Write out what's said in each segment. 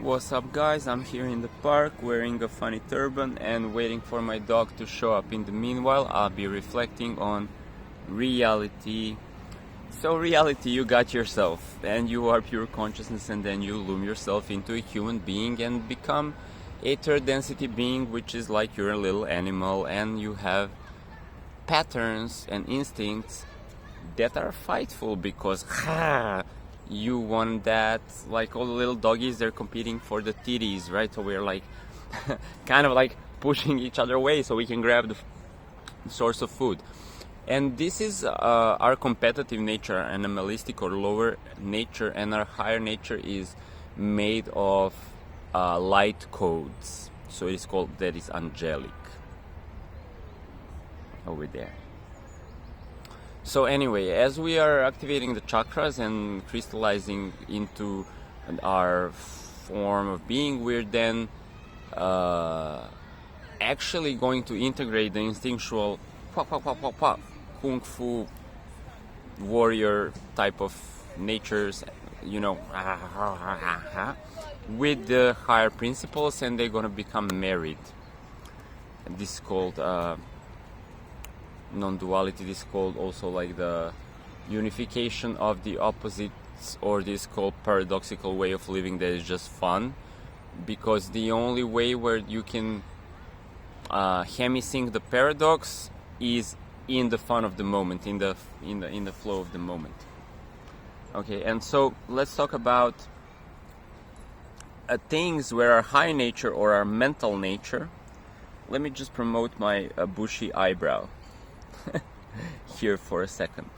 What's up, guys? I'm here in the park wearing a funny turban and waiting for my dog to show up. In the meanwhile, I'll be reflecting on reality. So reality, you got yourself and you are pure consciousness, and then you loom yourself into a human being and become a third density being, which is like you're a little animal and you have patterns and instincts that are fightful because you want that. Like all the little doggies, they're competing for the titties, right? So we're like kind of like pushing each other away so we can grab the source of food. And this is our competitive nature, animalistic or lower nature, and our higher nature is made of light codes. So it's called, that is angelic over there. So anyway, as we are activating the chakras and crystallizing into our form of being, we're then actually going to integrate the instinctual kung fu warrior type of natures, with the higher principles, and they're gonna become married. And this is called non-duality. This is called also like the unification of the opposites, or this called paradoxical way of living that is just fun, because the only way where you can hemisync the paradox is in the fun of the moment, in the flow of the moment. Okay, and so let's talk about things where our high nature or our mental nature. Let me just promote my bushy eyebrow here for a second.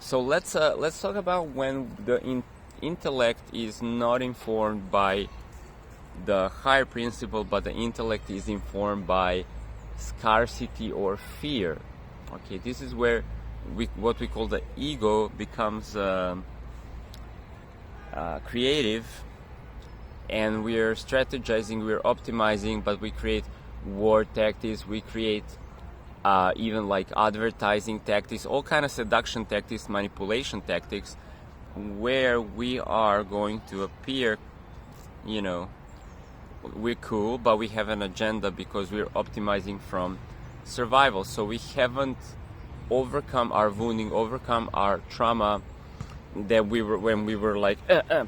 So let's talk about when the intellect is not informed by the higher principle, but the intellect is informed by scarcity or fear. Okay, this is where what we call the ego becomes creative, and we're strategizing, we're optimizing, but we create war tactics, we create even like advertising tactics, all kind of seduction tactics, manipulation tactics, where we are going to appear, we're cool, but we have an agenda because we're optimizing from survival. So we haven't overcome our wounding, overcome our trauma that we were when we were like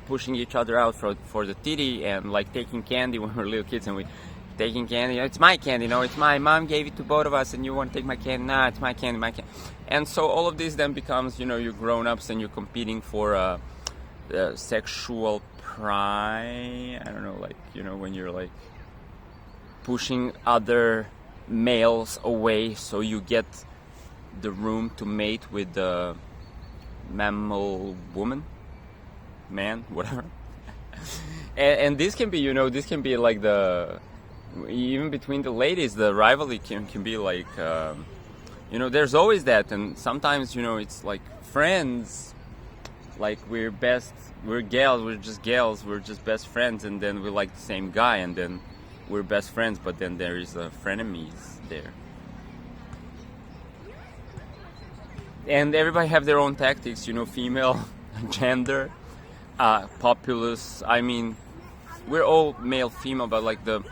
pushing each other out for the titty, and like taking candy when we were little kids, and we taking candy, it's my candy, it's my mom gave it to both of us, and you want to take my candy? Nah, it's my candy, my candy. And so all of this then becomes, you're grown-ups and you're competing for sexual pride. I don't know, like, when you're like pushing other males away so you get the room to mate with the mammal woman, man, whatever. and this can be, this can be like even between the ladies, the rivalry can be like, there's always that. And sometimes, it's like friends, like we're gals, we're just best friends, and then we like the same guy, and then we're best friends, but then there is frenemies there. And everybody have their own tactics, female, gender, populace. I mean, we're all male, female, but like there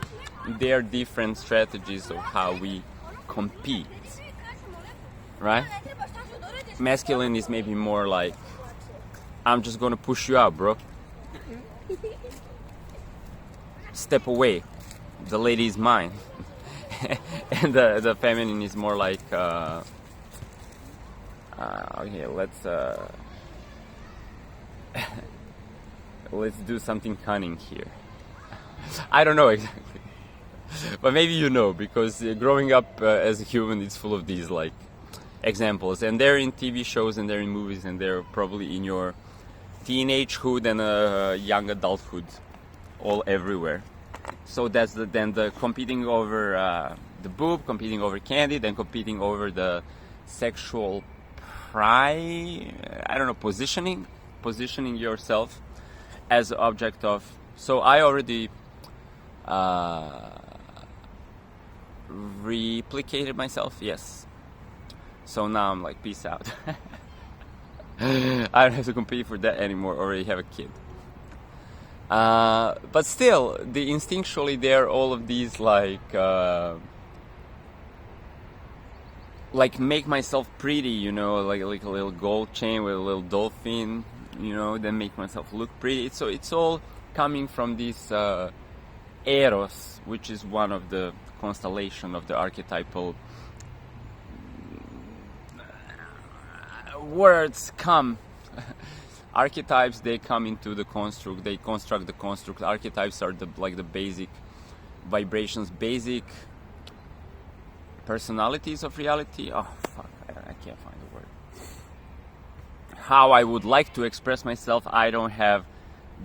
are different strategies of how we compete, right? Masculine is maybe more like, I'm just gonna push you out, bro. Step away. The lady is mine. And the feminine is more like, okay, let's do something cunning here. I don't know exactly. But maybe because growing up as a human, it's full of these like examples, and they're in TV shows, and they're in movies, and they're probably in your teenagehood and young adulthood, all everywhere. So that's then the competing over the boob, competing over candy, then competing over the sexual pride. I don't know, positioning yourself as the object of. So I already replicated myself, yes. So now I'm like, peace out. I don't have to compete for that anymore. Already have a kid. But still, instinctually there are all of these like make myself pretty, like a little gold chain with a little dolphin, then make myself look pretty. So it's all coming from this Eros, which is one of the constellation of the archetypal words come. Archetypes, they come into the construct, they construct the construct. Archetypes are the basic vibrations, basic personalities of reality. Oh fuck, I can't find the word. How I would like to express myself, I don't have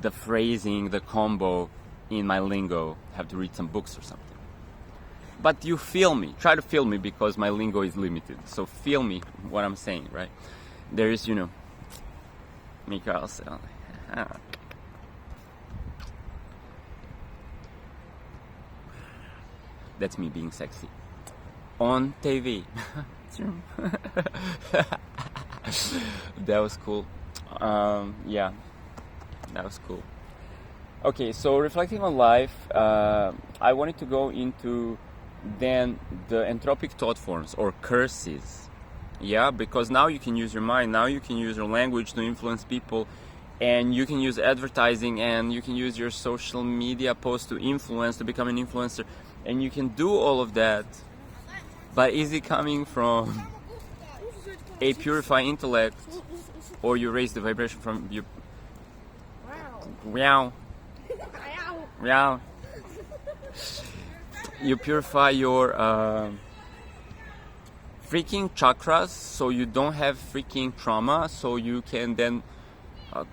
the phrasing, the combo in my lingo. I have to read some books or something. But you feel me, try to feel me, because my lingo is limited. So feel me what I'm saying, right? There is, Mikael. That's me being sexy on TV. That was cool. Yeah, that was cool. Okay, so reflecting on life, I wanted to go into then the entropic thought forms or curses. Yeah, because now you can use your mind, now you can use your language to influence people, and you can use advertising, and you can use your social media posts to influence, to become an influencer, and you can do all of that. But is it coming from a purified intellect, or you raise the vibration from your wow. You purify your freaking chakras, so you don't have freaking trauma, so you can then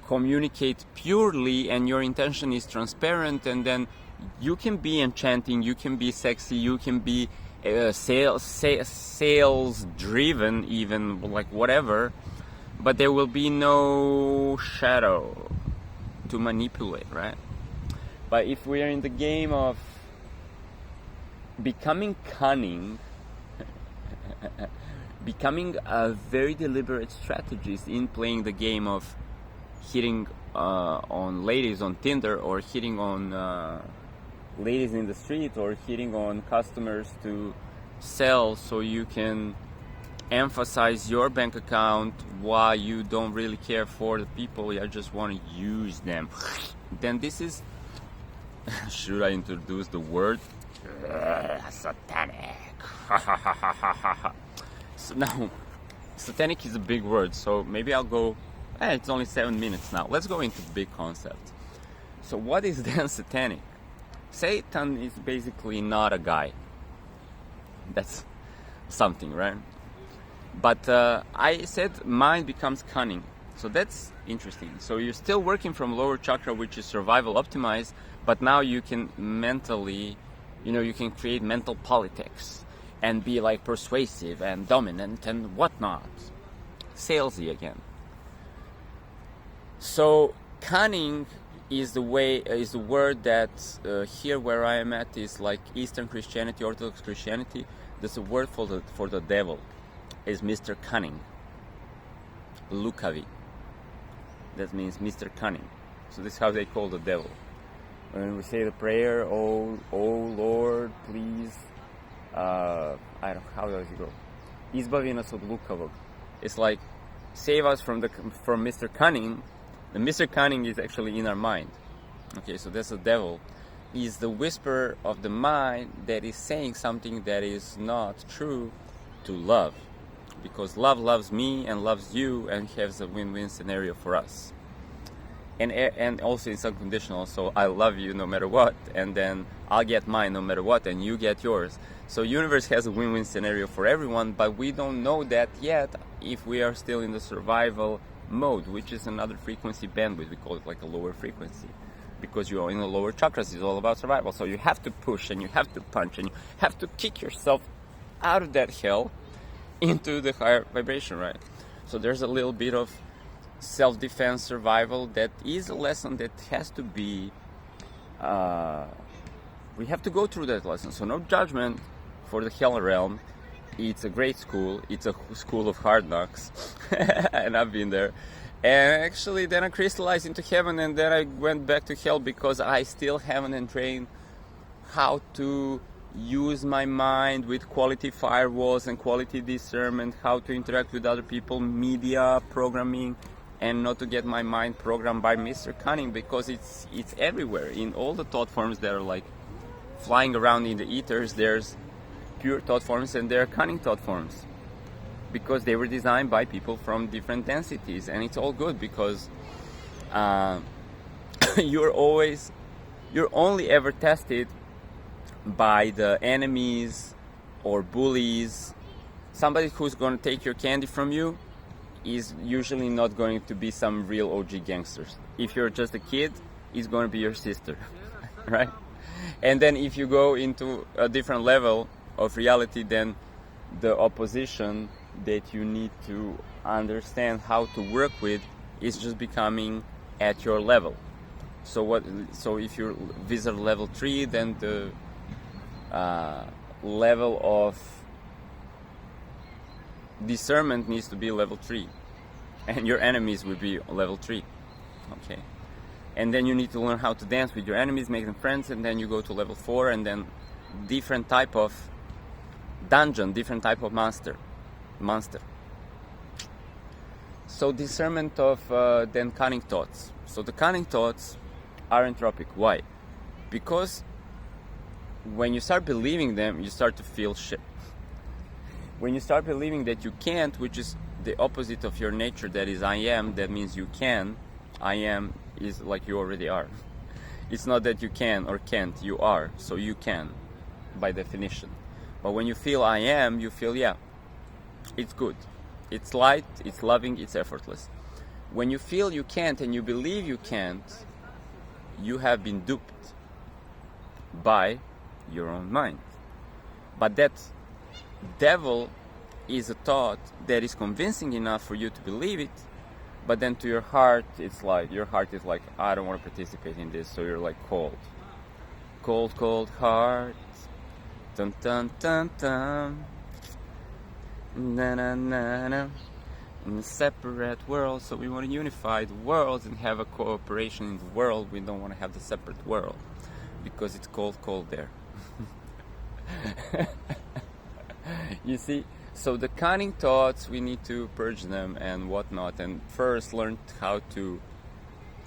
communicate purely, and your intention is transparent, and then you can be enchanting, you can be sexy, you can be sales driven, even like whatever, but there will be no shadow to manipulate, right? But if we are in the game of becoming cunning, becoming a very deliberate strategist in playing the game of hitting on ladies on Tinder, or hitting on ladies in the street, or hitting on customers to sell, so you can emphasize your bank account while you don't really care for the people, you just want to use them, then this is should I introduce the word? Satanic. So now, satanic is a big word, so maybe I'll go, it's only 7 minutes now. Let's go into the big concept. So what is then satanic? Satan is basically not a guy. That's something, right? But I said mind becomes cunning. So that's interesting. So you're still working from lower chakra, which is survival optimized, but now you can mentally, you can create mental politics and be like persuasive and dominant and whatnot. Salesy again. So cunning is the word that here where I am at is like Eastern Christianity, Orthodox Christianity. There's a word for the devil. Is Mr. Cunning. Lukavi. That means Mr. Cunning. So this is how they call the devil. When we say the prayer, oh Lord, please, I don't know, how does it go? Izbavi nas od lukavog. It's like, save us from Mr. Cunning. The Mr. Cunning is actually in our mind. Okay, so that's the devil. Is the whisper of the mind that is saying something that is not true to love. Because love loves me and loves you and has a win-win scenario for us. And also it's unconditional, so I love you no matter what, and then I'll get mine no matter what, and you get yours. So universe has a win-win scenario for everyone, but we don't know that yet if we are still in the survival mode, which is another frequency bandwidth. We call it like a lower frequency, because you are in the lower chakras. It's all about survival. So you have to push, and you have to punch, and you have to kick yourself out of that hell into the higher vibration, right? So there's a little bit of self-defense survival that is a lesson that has to be we have to go through that lesson. So no judgment for the hell realm. It's a great school. It's a school of hard knocks and I've been there, And actually then I crystallized into heaven, and then I went back to hell because I still haven't trained how to use my mind with quality firewalls and quality discernment, how to interact with other people, media, programming, and not to get my mind programmed by Mr. Cunning, because it's everywhere. In all the thought forms that are like flying around in the ethers, there's pure thought forms and there are cunning thought forms, because they were designed by people from different densities. And it's all good, because you're only ever tested by the enemies or bullies. Somebody who's going to take your candy from you is usually not going to be some real OG gangsters. If you're just a kid, it's going to be your sister, right? And then if you go into a different level of reality, then the opposition that you need to understand how to work with is just becoming at your level. So if you visit level 3, then the level of discernment needs to be level 3, and your enemies will be level 3. Okay, and then you need to learn how to dance with your enemies, make them friends, and then you go to level 4, and then different type of dungeon, different type of monster. So discernment of then cunning thoughts. So the cunning thoughts are entropic. Why? Because when you start believing them, you start to feel shit. When you start believing that you can't, which is the opposite of your nature, that is I am, that means you can. I am is like you already are. It's not that you can or can't, you are. So you can, by definition. But when you feel I am, you feel, yeah, it's good. It's light, it's loving, it's effortless. When you feel you can't and you believe you can't, you have been duped by your own mind. But that devil is a thought that is convincing enough for you to believe it, but then to your heart, it's like, your heart is like, I don't want to participate in this, so you're like cold. Cold heart. Dun dun dun dun. Na na na na. In a separate world, so we want to unify the worlds and have a cooperation in the world. We don't want to have the separate world because it's cold there. You see, so the cunning thoughts, we need to purge them and whatnot, and first learn how to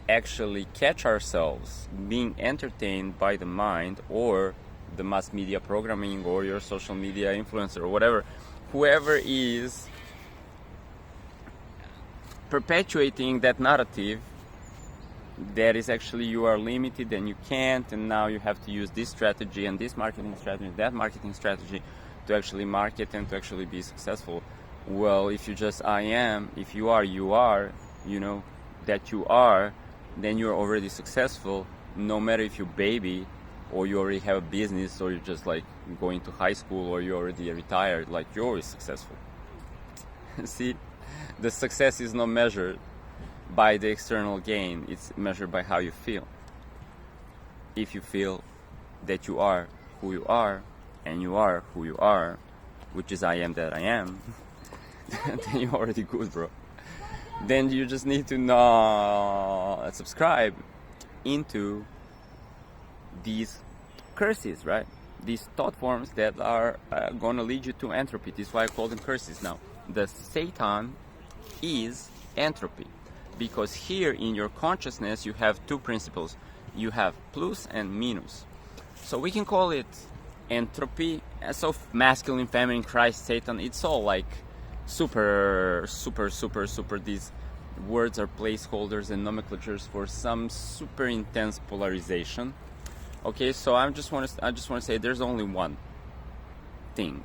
actually catch ourselves being entertained by the mind or the mass media programming or your social media influencer or whatever, whoever is perpetuating that narrative that is actually you are limited and you can't, and now you have to use this strategy and this marketing strategy, that marketing strategy to actually market and to actually be successful. Well, if you just I am, if you are, you know that you are, then you're already successful, no matter if you're baby or you already have a business or you're just like going to high school or you're already retired, like you're always successful. See, the success is not measured by the external gain, it's measured by how you feel. If you feel that you are who you are, and you are who you are, which is I am that I am, then you're already good, bro. Then you just need to subscribe into these curses, right? These thought forms that are going to lead you to entropy. This is why I call them curses now. The Satan is entropy, because here in your consciousness you have two principles. You have plus and minus. So we can call it entropy. So masculine, feminine, Christ, Satan, it's all like super. These words are placeholders and nomenclatures for some super intense polarization. Okay, so I just want to say there's only one thing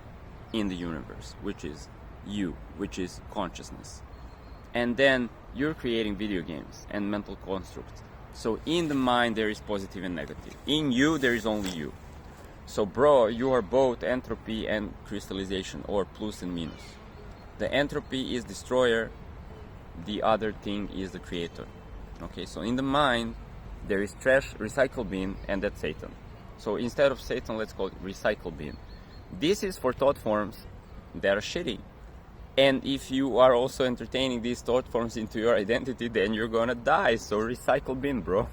in the universe, which is you, which is consciousness. And then you're creating video games and mental constructs. So in the mind there is positive and negative. In you there is only you. So bro, you are both entropy and crystallization, or plus and minus. The entropy is destroyer, the other thing is the creator. Okay, so in the mind there is trash, recycle bin, and that's Satan. So instead of Satan, let's call it recycle bin. This is for thought forms that are shitty. And if you are also entertaining these thought forms into your identity, then you're gonna die. So recycle bin, bro.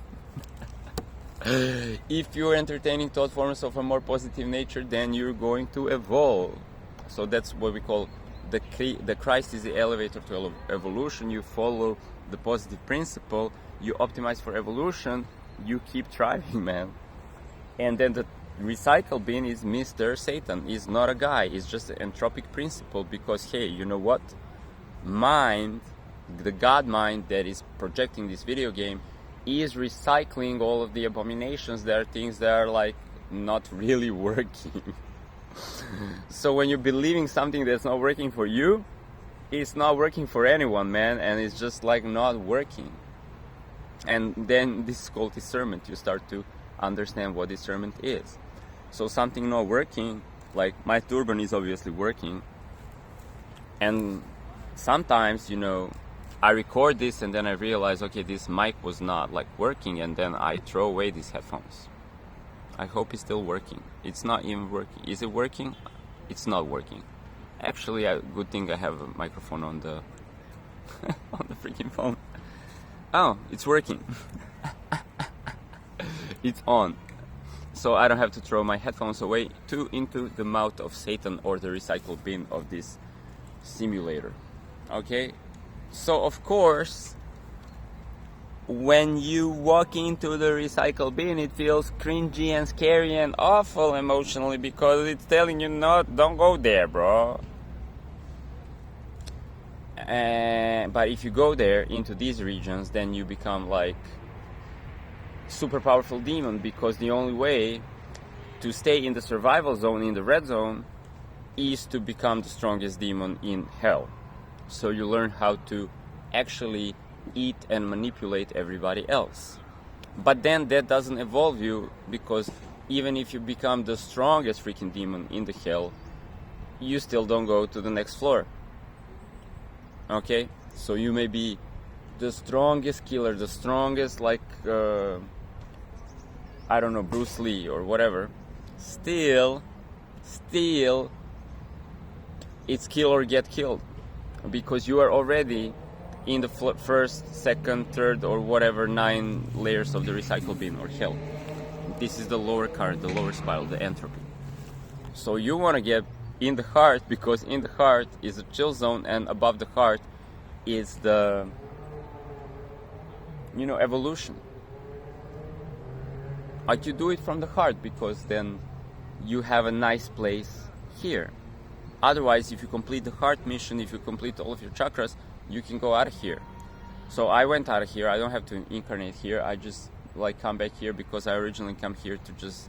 If you're entertaining thought forms of a more positive nature, then you're going to evolve. So that's what we call the Christ is the elevator to evolution. You follow the positive principle, you optimize for evolution, you keep thriving, man. And then the recycle bin is Mr. Satan. He's not a guy, it's just an entropic principle, because hey, you know what? Mind, the God mind that is projecting this video game, is recycling all of the abominations. There are things that are like not really working. So when you're believing something that's not working for you, it's not working for anyone, man, and it's just like not working. And then this is called discernment. You start to understand what discernment is. So something not working, like my turban is obviously working, and sometimes, you know, I record this and then I realize, okay, this mic was not like working, and then I throw away these headphones. I hope it's still working. It's not even working. Is it working? It's not working. Actually, good thing I have a microphone on the on the freaking phone. Oh, it's working. It's on. So I don't have to throw my headphones away into the mouth of Satan, or the recycle bin of this simulator. Okay? So of course, when you walk into the recycle bin, it feels cringy and scary and awful emotionally, because it's telling you, no, don't go there, bro. But if you go there into these regions, then you become like super powerful demon, because the only way to stay in the survival zone, in the red zone, is to become the strongest demon in hell. So you learn how to actually eat and manipulate everybody else. But then that doesn't evolve you, because even if you become the strongest freaking demon in the hell, you still don't go to the next floor. Okay? So you may be the strongest killer, the strongest, like, I don't know, Bruce Lee or whatever. Still, it's kill or get killed. Because you are already in the first, second, third, or whatever 9 layers of the recycle bin or hell. This is the lower card, the lower spiral, the entropy. So you want to get in the heart, because in the heart is a chill zone, and above the heart is the, you know, evolution. Like, you do it from the heart, because then you have a nice place here. Otherwise, if you complete the heart mission, if you complete all of your chakras, you can go out of here. So I went out of here. I don't have to incarnate here. I just like come back here, because I originally come here to just,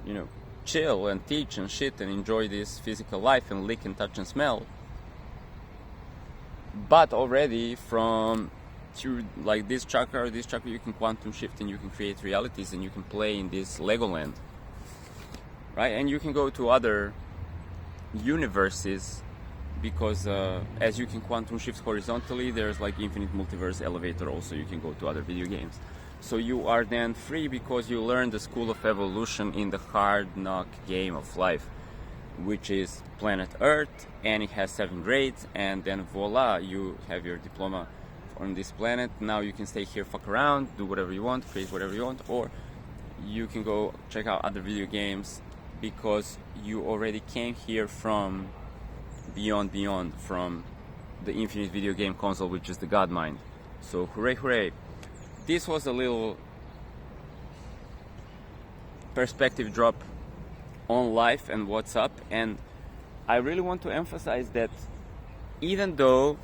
you know, chill and teach and shit and enjoy this physical life and lick and touch and smell. But already from through like this chakra or this chakra, you can quantum shift and you can create realities, and you can play in this Legoland, right? And you can go to other universes, because as you can quantum shift horizontally, there's like infinite multiverse elevator. Also, you can go to other video games. So you are then free, because you learn the school of evolution in the hard knock game of life, which is planet Earth, and it has 7 grades, and then voila, you have your diploma on this planet. Now you can stay here, fuck around, do whatever you want, create whatever you want, or you can go check out other video games, because you already came here from beyond, from the infinite video game console, which is the God mind. So hooray, hooray. This was a little perspective drop on life and what's up, and I really want to emphasize that even though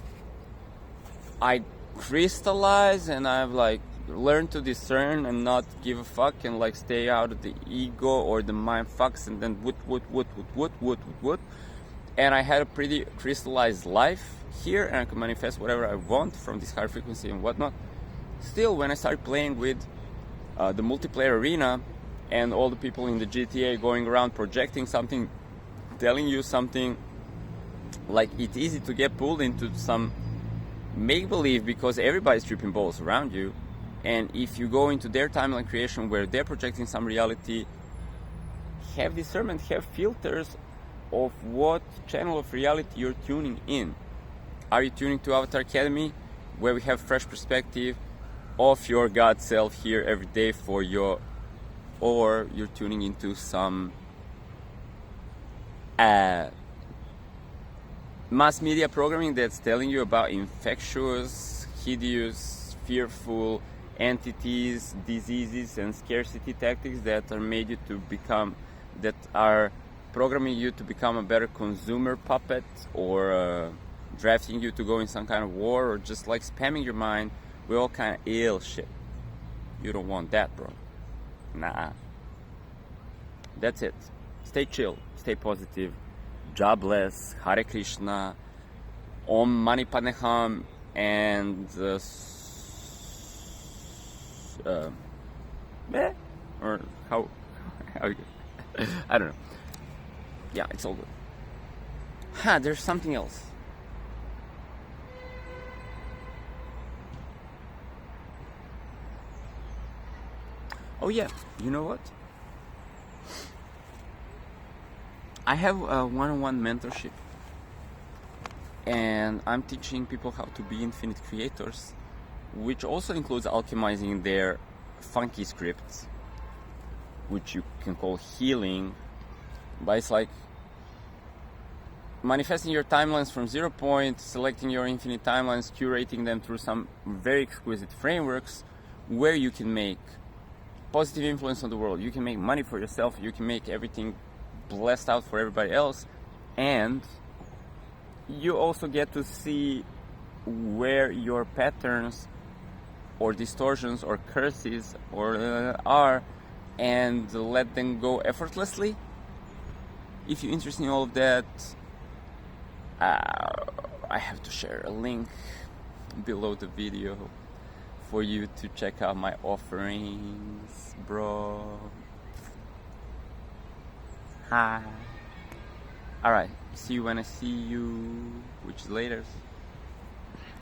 I crystallize and I've like learned to discern and not give a fuck and like stay out of the ego or the mind fucks and then what, and I had a pretty crystallized life here, and I can manifest whatever I want from this high frequency and whatnot. Still, when I started playing with the multiplayer arena and all the people in the GTA going around projecting something, telling you something, like it's easy to get pulled into some make-believe, because everybody's tripping balls around you. And if you go into their timeline creation where they're projecting some reality, have discernment, have filters of what channel of reality you're tuning in. Are you tuning to Avatar Academy, where we have fresh perspective of your God self here every day for your, or you're tuning into some mass media programming that's telling you about infectious, hideous, fearful entities, diseases, and scarcity tactics that are made you to become, that are programming you to become a better consumer puppet, or drafting you to go in some kind of war, or just like spamming your mind with all kind of ill shit. You don't want that, bro. Nah. That's it. Stay chill, stay positive. God bless, Hare Krishna, Om Mani Padme Hum, and or how I don't know. Yeah, it's all good. There's something else. Oh yeah, you know what? I have a one-on-one mentorship, and I'm teaching people how to be infinite creators, which also includes alchemizing their funky scripts, which you can call healing, but it's like manifesting your timelines from 0 point, selecting your infinite timelines, curating them through some very exquisite frameworks where you can make positive influence on the world, you can make money for yourself, you can make everything blessed out for everybody else, and you also get to see where your patterns or distortions or curses are, and let them go effortlessly. If you're interested in all of that, I have to share a link below the video for you to check out my offerings, bro. Hi. Alright, see you when I see you, which is later.